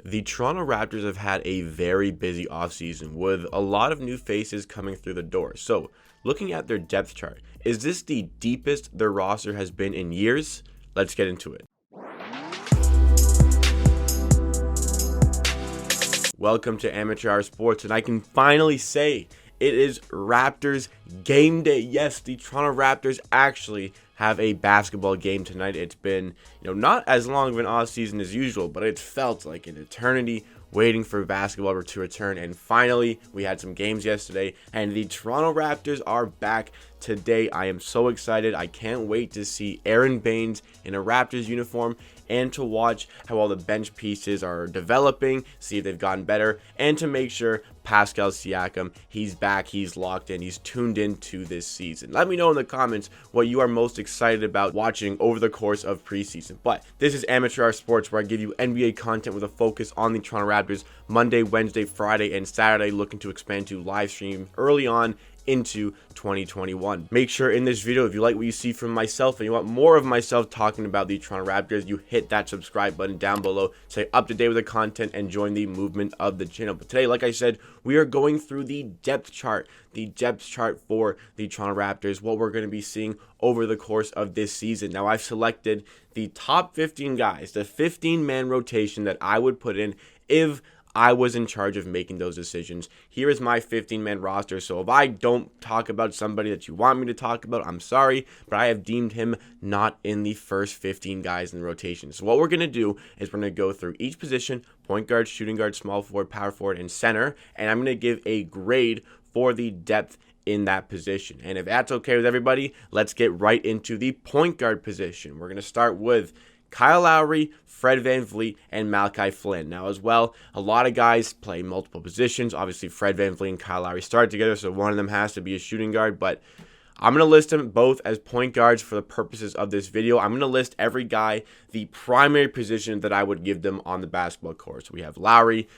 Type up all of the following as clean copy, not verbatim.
The Toronto Raptors have had a very busy offseason with a lot of new faces coming through the door. So, looking at their depth chart, is this the deepest their roster has been in years? Let's get into it. Welcome to Amateur Hour Sports, and I can finally say it is Raptors game day. Yes, the Toronto Raptors actually have a basketball game tonight. It's been, not as long of an off season as usual, but it felt like an eternity waiting for basketball to return. And finally, we had some games yesterday, and the Toronto Raptors are back today. I am so excited. I can't wait to see Aaron Baines in a Raptors uniform and to watch how all the bench pieces are developing, see if they've gotten better, and to make sure Pascal Siakam, he's back, he's locked in, he's tuned into this season. Let me know in the comments what you are most excited about watching over the course of preseason. But this is Amateur Hour Sports, where I give you NBA content with a focus on the Toronto Raptors Monday, Wednesday, Friday, and Saturday, looking to expand to live stream early on into 2021. Make sure in this video, if you like what you see from myself and you want more of myself talking about the Toronto Raptors, you hit that subscribe button down below, stay up to date with the content, and join the movement of the channel. But today, like I said, we are going through the depth chart for the Toronto Raptors, what we're going to be seeing over the course of this season. Now, I've selected the top 15 guys, the 15-man rotation that I would put in if I was in charge of making those decisions. Here is my 15-man roster. So if I don't talk about somebody that you want me to talk about, I'm sorry, but I have deemed him not in the first 15 guys in the rotation. So what we're going to do is we're going to go through each position: point guard, shooting guard, small forward, power forward, and center. And I'm going to give a grade for the depth in that position. And if that's okay with everybody, let's get right into the point guard position. We're going to start with Kyle Lowry, Fred VanVleet, and Malachi Flynn. Now, as well, a lot of guys play multiple positions. Obviously, Fred VanVleet and Kyle Lowry start together, so one of them has to be a shooting guard, but I'm going to list them both as point guards for the purposes of this video. I'm going to list every guy, the primary position that I would give them on the basketball court. So we have Lowry,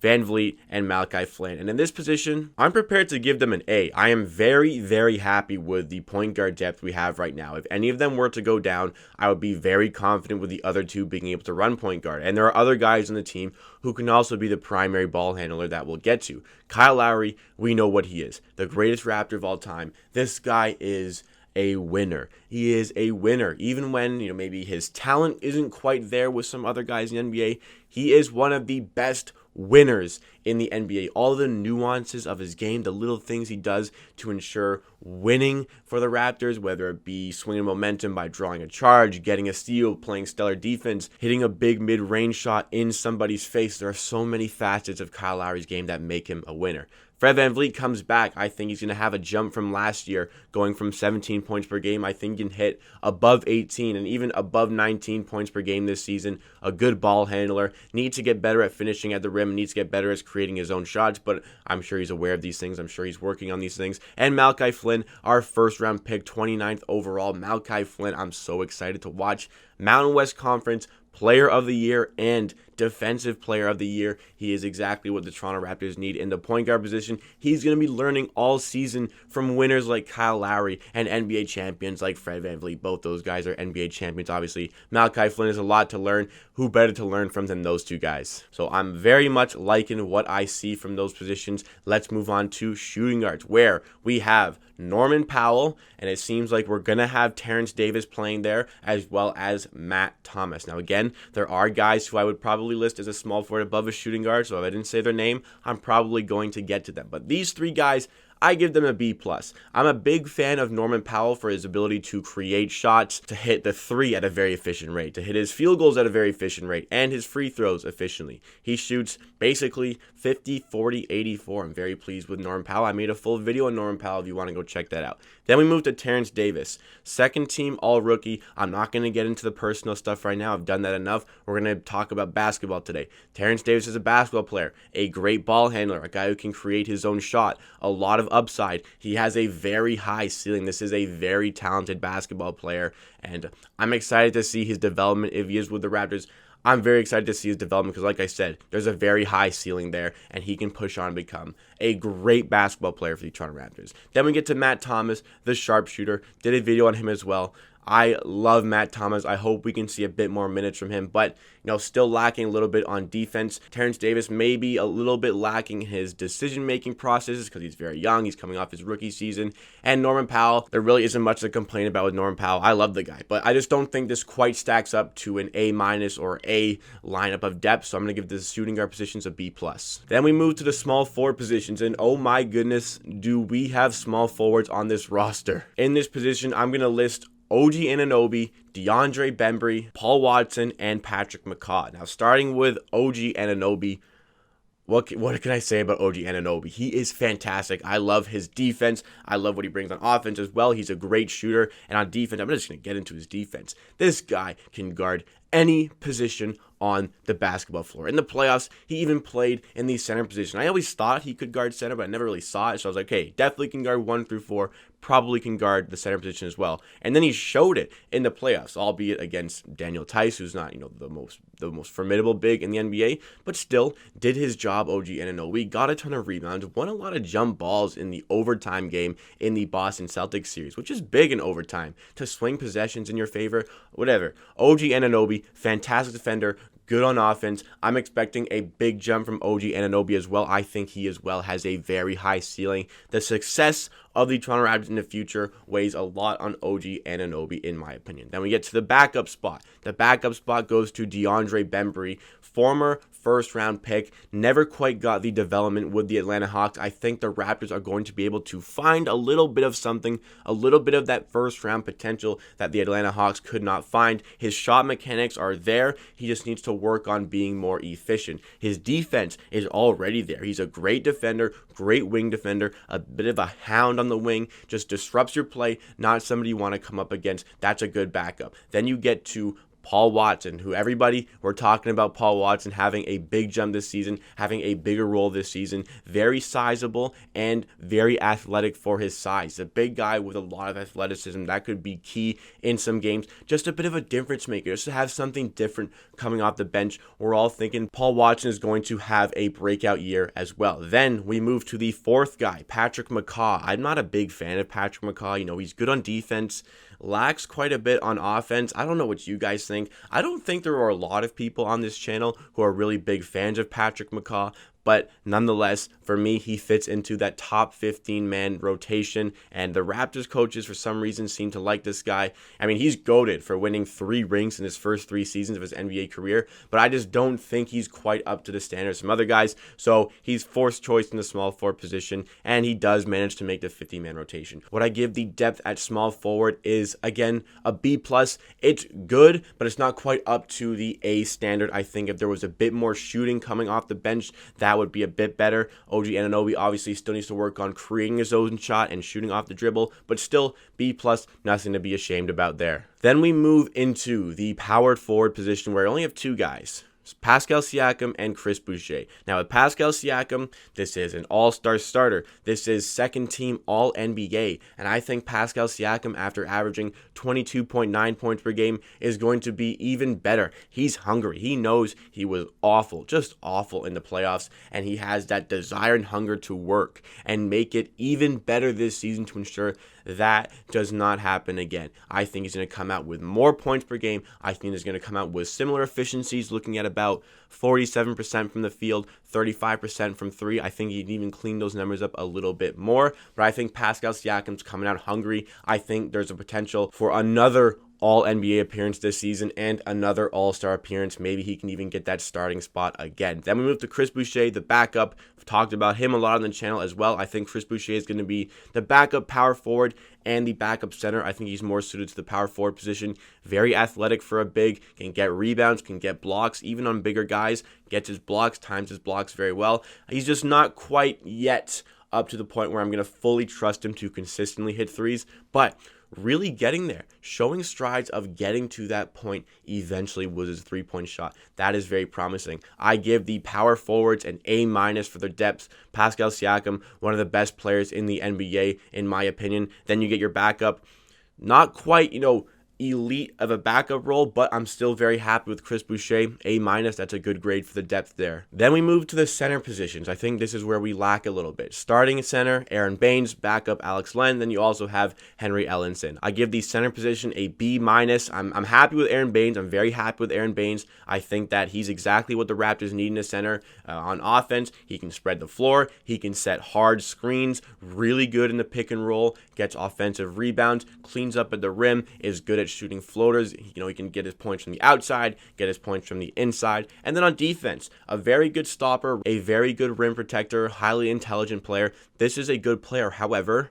VanVleet, and Malachi Flynn. And in this position, I'm prepared to give them an A. I am very, very happy with the point guard depth we have right now. If any of them were to go down, I would be very confident with the other two being able to run point guard. And there are other guys on the team who can also be the primary ball handler that we'll get to. Kyle Lowry, we know what he is. The greatest Raptor of all time. This guy is a winner. He is a winner. Even when, maybe his talent isn't quite there with some other guys in the NBA, he is one of the best winners in the NBA. All the nuances of his game, the little things he does to ensure winning for the Raptors, whether it be swinging momentum by drawing a charge, getting a steal, playing stellar defense, hitting a big mid-range shot in somebody's face. There are so many facets of Kyle Lowry's game that make him a winner. Fred VanVleet comes back. I think he's going to have a jump from last year, going from 17 points per game. I think he can hit above 18 and even above 19 points per game this season. A good ball handler. Needs to get better at finishing at the rim. Needs to get better at creating his own shots, but I'm sure he's aware of these things. I'm sure he's working on these things. And Malachi Flynn, our first round pick, 29th overall. Malachi Flynn, I'm so excited to watch. Mountain West Conference Player of the Year and Defensive Player of the Year. He is exactly what the Toronto Raptors need in the point guard position. He's going to be learning all season from winners like Kyle Lowry and NBA champions like Fred VanVleet. Both those guys are NBA champions, obviously. Malachi Flynn has a lot to learn. Who better to learn from than those two guys? So I'm very much liking what I see from those positions. Let's move on to shooting guards, where we have Norman Powell, and it seems like we're going to have Terrence Davis playing there, as well as Matt Thomas. Now, again, there are guys who I would probably list as a small forward above a shooting guard, so if I didn't say their name, I'm probably going to get to them. But these three guys, I give them a B+. I'm a big fan of Norman Powell for his ability to create shots, to hit the three at a very efficient rate, to hit his field goals at a very efficient rate, and his free throws efficiently. He shoots basically 50, 40, 84. I'm very pleased with Norman Powell. I made a full video on Norman Powell if you want to go check that out. Then we move to Terrence Davis, second team all-rookie. I'm not going to get into the personal stuff right now. I've done that enough. We're going to talk about basketball today. Terrence Davis is a basketball player, a great ball handler, a guy who can create his own shot, a lot of upside. He has a very high ceiling. This is a very talented basketball player, and I'm excited to see his development if he is with the Raptors. I'm very excited to see his development because, like I said, there's a very high ceiling there, and he can push on and become a great basketball player for the Toronto Raptors. Then we get to Matt Thomas, the sharpshooter. Did a video on him as well. I love Matt Thomas. I hope we can see a bit more minutes from him, but still lacking a little bit on defense. Terrence Davis may be a little bit lacking his decision-making processes because he's very young. He's coming off his rookie season. And Norman Powell, there really isn't much to complain about with Norman Powell. I love the guy, but I just don't think this quite stacks up to an A- or A lineup of depth, so I'm going to give the shooting guard positions a B+. Then we move to the small forward positions, and oh my goodness, do we have small forwards on this roster. In this position, I'm going to list OG Anunoby, DeAndre Bembry, Paul Watson, and Patrick McCaw. Now, starting with OG Anunoby, what can I say about OG Anunoby? He is fantastic. I love his defense. I love what he brings on offense as well. He's a great shooter. And on defense, I'm just going to get into his defense. This guy can guard any position on the basketball floor. In the playoffs, he even played in the center position. I always thought he could guard center, but I never really saw it. So I was like, hey, definitely can guard 1 through 4. Probably can guard the center position as well. And then he showed it in the playoffs, albeit against Daniel Tice, who's not, the most formidable big in the NBA, but still did his job. OG Anunoby got a ton of rebounds, won a lot of jump balls in the overtime game in the Boston Celtics series, which is big in overtime to swing possessions in your favor, whatever. OG Anunoby, fantastic defender, good on offense. I'm expecting a big jump from OG Anunoby as well. I think he as well has a very high ceiling. The success of the Toronto Raptors in the future weighs a lot on OG Anunoby, in my opinion. Then we get to the backup spot. The backup spot goes to DeAndre Bembry, former first-round pick, never quite got the development with the Atlanta Hawks. I think the Raptors are going to be able to find a little bit of something, a little bit of that first-round potential that the Atlanta Hawks could not find. His shot mechanics are there. He just needs to work on being more efficient. His defense is already there. He's a great defender, great wing defender, a bit of a hound on the wing, just disrupts your play, not somebody you want to come up against. That's a good backup. Then you get to Paul Watson, who we're talking about Paul Watson having a big jump this season, having a bigger role this season, very sizable and very athletic for his size. A big guy with a lot of athleticism. That could be key in some games. Just a bit of a difference maker, just to have something different coming off the bench. We're all thinking Paul Watson is going to have a breakout year as well. Then we move to the fourth guy, Patrick McCaw. I'm not a big fan of Patrick McCaw. He's good on defense, lacks quite a bit on offense. I don't know what you guys think. I don't think there are a lot of people on this channel who are really big fans of Patrick McCaw, but nonetheless, for me, he fits into that top 15-man rotation, and the Raptors coaches, for some reason, seem to like this guy. I mean, he's goated for winning 3 rings in his first 3 seasons of his NBA career, but I just don't think he's quite up to the standards of some other guys, so he's fourth choice in the small forward position, and he does manage to make the 50-man rotation. What I give the depth at small forward is, again, a B+. It's good, but it's not quite up to the A standard. I think if there was a bit more shooting coming off the bench, that would be a bit better. OG Anunoby obviously still needs to work on creating his own shot and shooting off the dribble, but still B+, nothing to be ashamed about there. Then we move into the powered forward position where I only have 2 guys. Pascal Siakam and Chris Boucher. Now with Pascal Siakam, this is an all-star starter. This is second team All-NBA. And I think Pascal Siakam, after averaging 22.9 points per game, is going to be even better. He's hungry. He knows he was awful, just awful in the playoffs. And he has that desire and hunger to work and make it even better this season to ensure that does not happen again. I think he's going to come out with more points per game. I think he's going to come out with similar efficiencies, looking at about 47% from the field, 35% from 3. I think he'd even clean those numbers up a little bit more. But I think Pascal Siakam's coming out hungry. I think there's a potential for another All-NBA appearance this season and another All-Star appearance. Maybe he can even get that starting spot again. Then we move to Chris Boucher, the backup. We've talked about him a lot on the channel as well. I think Chris Boucher is going to be the backup power forward and the backup center. I think he's more suited to the power forward position. Very athletic for a big, can get rebounds, can get blocks, even on bigger guys. Gets his blocks, times his blocks very well. He's just not quite yet up to the point where I'm going to fully trust him to consistently hit threes, but really getting there, showing strides of getting to that point eventually with his 3-point shot. That is very promising. I give the power forwards an A- for their depth. Pascal Siakam, one of the best players in the NBA, in my opinion. Then you get your backup. Not quite, elite of a backup role, but I'm still very happy with Chris Boucher. A-. That's a good grade for the depth there. Then we move to the center positions. I think this is where we lack a little bit. Starting center, Aaron Baines, backup Alex Len. Then you also have Henry Ellenson. I give the center position a B-. I'm happy with Aaron Baines. I'm very happy with Aaron Baines. I think that he's exactly what the Raptors need in a center. On offense, he can spread the floor. He can set hard screens. Really good in the pick and roll. Gets offensive rebounds. Cleans up at the rim. Is good at shooting floaters. He can get his points from the outside, get his points from the inside. And then on defense, a very good stopper, a very good rim protector, highly intelligent player. This is a good player. However,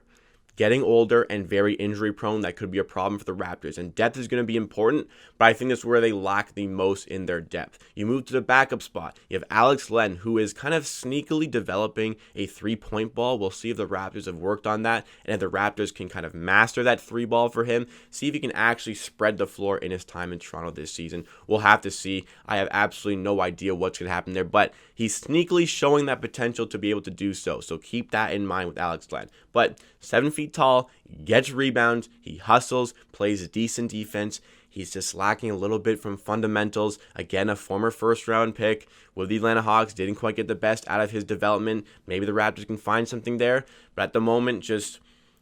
getting older and very injury prone, that could be a problem for the Raptors. And depth is going to be important, but I think that's where they lack the most in their depth. You move to the backup spot. You have Alex Len, who is kind of sneakily developing a three-point ball. We'll see if the Raptors have worked on that, and if the Raptors can kind of master that three ball for him, see if he can actually spread the floor in his time in Toronto this season. We'll have to see. I have absolutely no idea what's going to happen there, but he's sneakily showing that potential to be able to do so. So keep that in mind with Alex Len. But 7 feet tall, gets rebounds, he hustles, plays decent defense. He's just lacking a little bit from fundamentals. Again, a former first-round pick with the Atlanta Hawks. Didn't quite get the best out of his development. Maybe the Raptors can find something there. But at the moment, just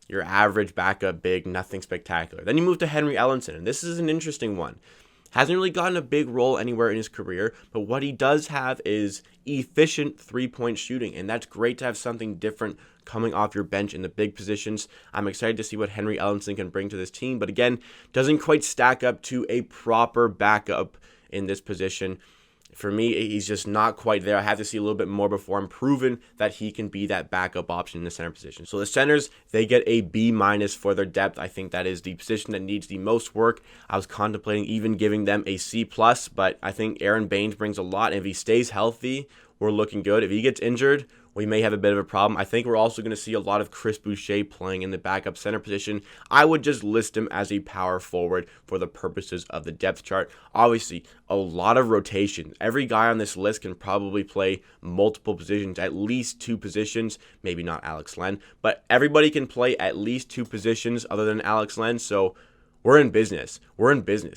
your average backup big, nothing spectacular. Then you move to Henry Ellenson, and this is an interesting one. Hasn't really gotten a big role anywhere in his career, but what he does have is efficient three-point shooting, and that's great to have something different coming off your bench in the big positions. I'm excited to see what Henry Ellenson can bring to this team, but again, doesn't quite stack up to a proper backup in this position. For me, he's just not quite there. I have to see a little bit more before I'm proven that he can be that backup option in the center position. So the centers, they get a B- for their depth. I think that is the position that needs the most work. I was contemplating even giving them a C+, but I think Aaron Baines brings a lot. And if he stays healthy, we're looking good. If he gets injured, we may have a bit of a problem. I think we're also going to see a lot of Chris Boucher playing in the backup center position. I would just list him as a power forward for the purposes of the depth chart. Obviously, a lot of rotation. Every guy on this list can probably play multiple positions, at least 2 positions. Maybe not Alex Len, but everybody can play at least 2 positions other than Alex Len. So we're in business.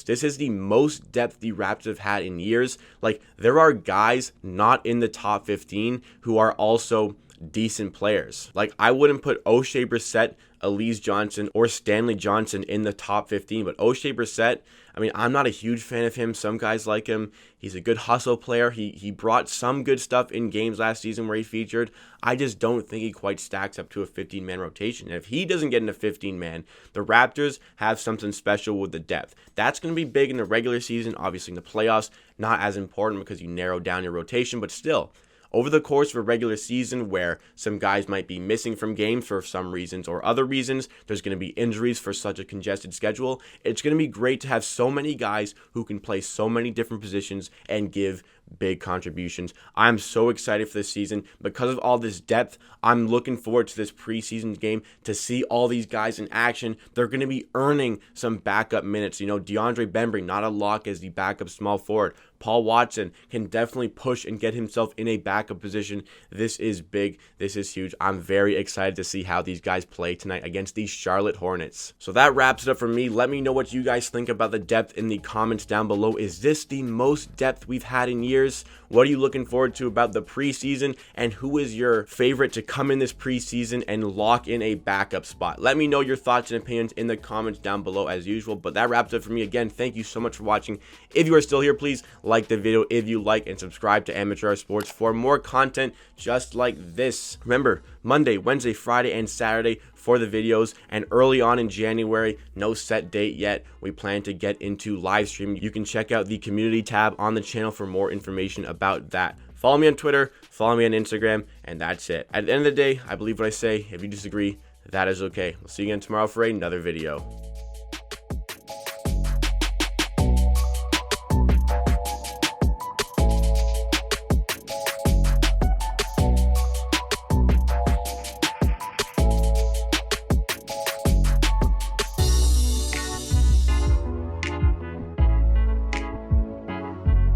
This is the most depth the Raptors have had in years. Like, there are guys not in the top 15 who are also decent players. Like, I wouldn't put O'Shea Brissett, Elise Johnson, or Stanley Johnson in the top 15, but O'Shea Brissett, I mean, I'm not a huge fan of him. Some guys like him. He's a good hustle player. He brought some good stuff in games last season where he featured. I just don't think he quite stacks up to a 15-man rotation. And if he doesn't get into 15-man, the Raptors have something special with the depth. That's going to be big in the regular season. Obviously, in the playoffs, not as important because you narrow down your rotation, but still, over the course of a regular season where some guys might be missing from games for some reasons or other reasons, there's going to be injuries for such a congested schedule. It's going to be great to have so many guys who can play so many different positions and give big contributions. I'm so excited for this season because of all this depth. I'm looking forward to this preseason game to see all these guys in action. They're going to be earning some backup minutes. DeAndre Bembry, not a lock as the backup small forward. Paul Watson can definitely push and get himself in a backup position. This is big. This is huge. I'm very excited to see how these guys play tonight against the Charlotte Hornets. So that wraps it up for me. Let me know what you guys think about the depth in the comments down below. Is this the most depth we've had in years? What are you looking forward to about the preseason? And who is your favorite to come in this preseason and lock in a backup spot? Let me know your thoughts and opinions in the comments down below as usual. But that wraps it up for me. Again, thank you so much for watching. If you are still here, please like the video if you like and subscribe to Amateur Hour Sports for more content just like this. Remember, Monday, Wednesday, Friday, and Saturday for the videos, and early on in January, no set date yet, we plan to get into live stream. You can check out the community tab on the channel for more information about that. Follow me on Twitter, follow me on Instagram, and that's it. At the end of the day, I believe what I say. If you disagree, that is okay. We'll see you again tomorrow for another video.